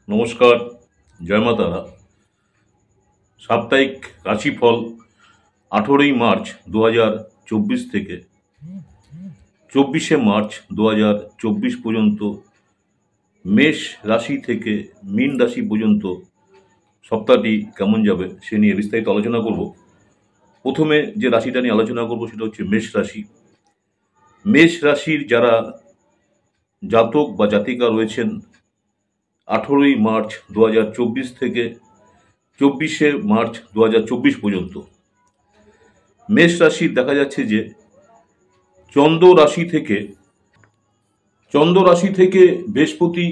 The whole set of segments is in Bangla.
নমস্কার, জয় মা তারা। সাপ্তাহিক রাশিফল 18 মার্চ 2024 থেকে 24 মার্চ 2024 পর্যন্ত মেষ রাশি থেকে মীন রাশি পর্যন্ত সপ্তাহটি কেমন যাবে সে নিয়ে বিস্তারিত আলোচনা করব। প্রথমে যে রাশিটা নিয়ে আলোচনা করব সেটা হচ্ছে মেষ রাশি। মেষ রাশির যারা জাতক বা জাতিকা রয়েছেন 18 মার্চ 2024 থেকে 24 মার্চ 2024 পর্যন্ত মেষ রাশির দেখা যাচ্ছে যে চন্দ্র রাশি থেকে বৃহস্পতি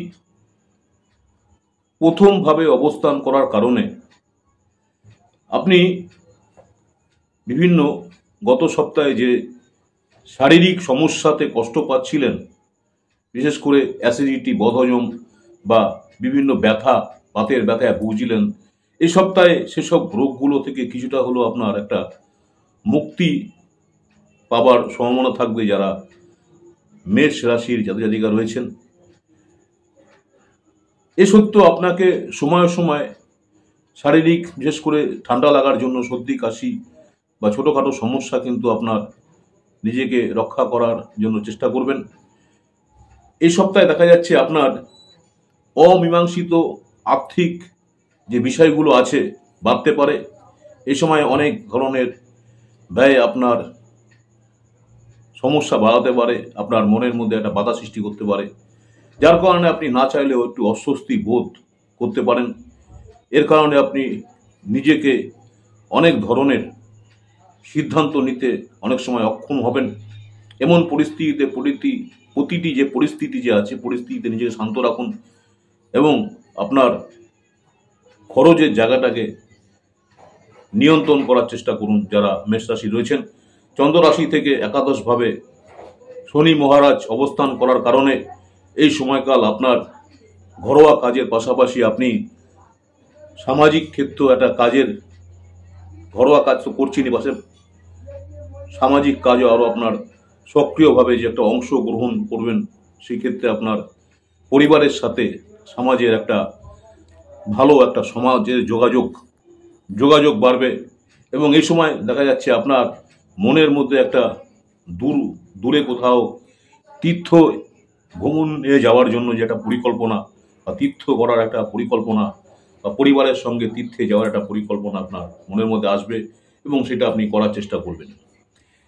প্রথমভাবে অবস্থান করার কারণে আপনি বিভিন্ন গত সপ্তাহে যে শারীরিক সমস্যাতে কষ্ট পাচ্ছিলেন, বিশেষ করে অ্যাসিডিটি, বদহজম বা বিভিন্ন ব্যথা, বাতের ব্যথায় ভুগছিলেন, এই সপ্তাহে সেসব রোগগুলো থেকে কিছুটা হলেও আপনার একটা মুক্তি পাবার সম্ভাবনা থাকবে যারা মেষ রাশির জাতিকা রয়েছেন। এ সত্ত্বেও আপনাকে সময়ে সময়ে শারীরিক, বিশেষ করে ঠান্ডা লাগার জন্য, সর্দি কাশি বা ছোটোখাটো সমস্যা কিন্তু আপনার নিজেকে রক্ষা করার জন্য চেষ্টা করবেন। এই সপ্তাহে দেখা যাচ্ছে আপনার অমীমাংসিত আর্থিক যে বিষয়গুলো আছে বাড়তে পারে। এই সময় অনেক ধরনের ব্যয় আপনার সমস্যা বাড়াতে পারে, আপনার মনের মধ্যে একটা বাধা সৃষ্টি করতে পারে, যার কারণে আপনি না চাইলেও একটু অস্বস্তি বোধ করতে পারেন। এর কারণে আপনি নিজেকে অনেক ধরনের সিদ্ধান্ত নিতে অনেক সময় অক্ষম হবেন। এমন পরিস্থিতিতে প্রতিটি যে পরিস্থিতি যে আছে, পরিস্থিতিতে নিজেকে শান্ত রাখুন এবং আপনার খরচের জায়গাটাকে নিয়ন্ত্রণ করার চেষ্টা করুন। যারা মেষ রাশি রয়েছেন, চন্দ্র রাশি থেকে একাদশভাবে শনি মহারাজ অবস্থান করার কারণে এই সময়কাল আপনার ঘরোয়া কাজের পাশাপাশি আপনি সামাজিক ক্ষেত্র একটা কাজের, ঘরোয়া কাজ তো করছেনই, পাশে সামাজিক কাজও আরও আপনার সক্রিয়ভাবে যে একটা অংশগ্রহণ করবেন। সেই ক্ষেত্রে আপনার পরিবারের সাথে সমাজের একটা ভালো একটা সমাজের যোগাযোগ বাড়বে এবং এই সময় দেখা যাচ্ছে আপনার মনের মধ্যে একটা দূরে কোথাও তীর্থ ভ্রমণে যাওয়ার জন্য যে একটা পরিকল্পনা বা তীর্থ করার একটা পরিকল্পনা বা পরিবারের সঙ্গে তীর্থে যাওয়ার একটা পরিকল্পনা আপনার মনের মধ্যে আসবে এবং সেটা আপনি করার চেষ্টা করবেন।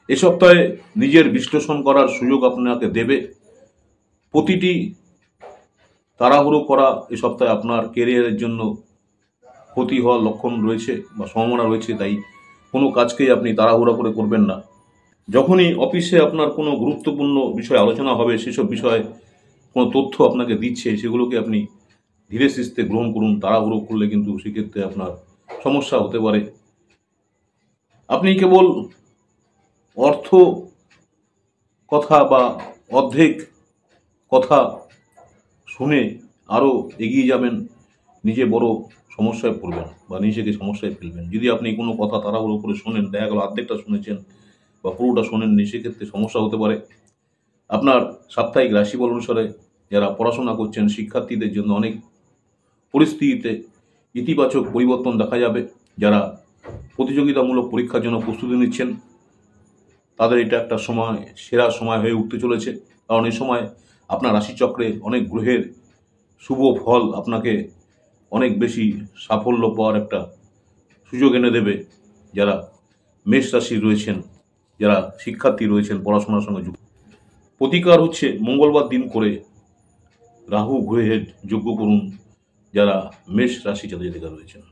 এ সপ্তাহে নিজের বিশ্লেষণ করার সুযোগ আপনাকে দেবে। প্রতিটি তাড়াহুড়ো করা এ সপ্তাহে আপনার কেরিয়ারের জন্য ক্ষতি হওয়ার লক্ষণ রয়েছে বা সম্ভাবনা রয়েছে, তাই কোনো কাজকেই আপনি তাড়াহুড়ো করে করবেন না। যখনই অফিসে আপনার কোনো গুরুত্বপূর্ণ বিষয় আলোচনা হবে, সেসব বিষয়ে কোনো তথ্য আপনাকে দিচ্ছে, সেগুলোকে আপনি ধীরে সুস্থে গ্রহণ করুন। তাড়াহুড়ো করলে কিন্তু সেক্ষেত্রে আপনার সমস্যা হতে পারে। আপনি কেবল অর্থ কথা বা অর্ধেক কথা শুনে আরও এগিয়ে যাবেন, নিজে বড় সমস্যায় পড়বেন বা নিজেকে সমস্যায় ফেলবেন। যদি আপনি কোনো কথা তাড়াহুড়ো করে শোনেন, দেখা গেল অর্ধেকটা শুনেছেন বা পুরোটা শোনেননি, সেক্ষেত্রে সমস্যা হতে পারে। আপনার সাপ্তাহিক রাশিফল অনুসারে যারা পড়াশোনা করছেন, শিক্ষার্থীদের জন্য অনেক পরিস্থিতিতে ইতিবাচক পরিবর্তন দেখা যাবে। যারা প্রতিযোগিতামূলক পরীক্ষার জন্য প্রস্তুতি নিচ্ছেন, তাদের এটা একটা সময়, সেরা সময় হয়ে উঠতে চলেছে। কারণ এই সময় আপনার রাশিচক্রে অনেক গ্রহের শুভ ফল আপনাকে অনেক বেশি সাফল্য পাওয়ার একটা সুযোগ এনে দেবে। যারা মেষ রাশি রয়েছেন, যারা শিক্ষার্থী রয়েছেন, পড়াশোনার সঙ্গে যুক্ত, প্রতিকার হচ্ছে মঙ্গলবার দিন করে রাহু গ্রহের যজ্ঞ করুন। যারা মেষ রাশি জাতিকা রয়েছেন।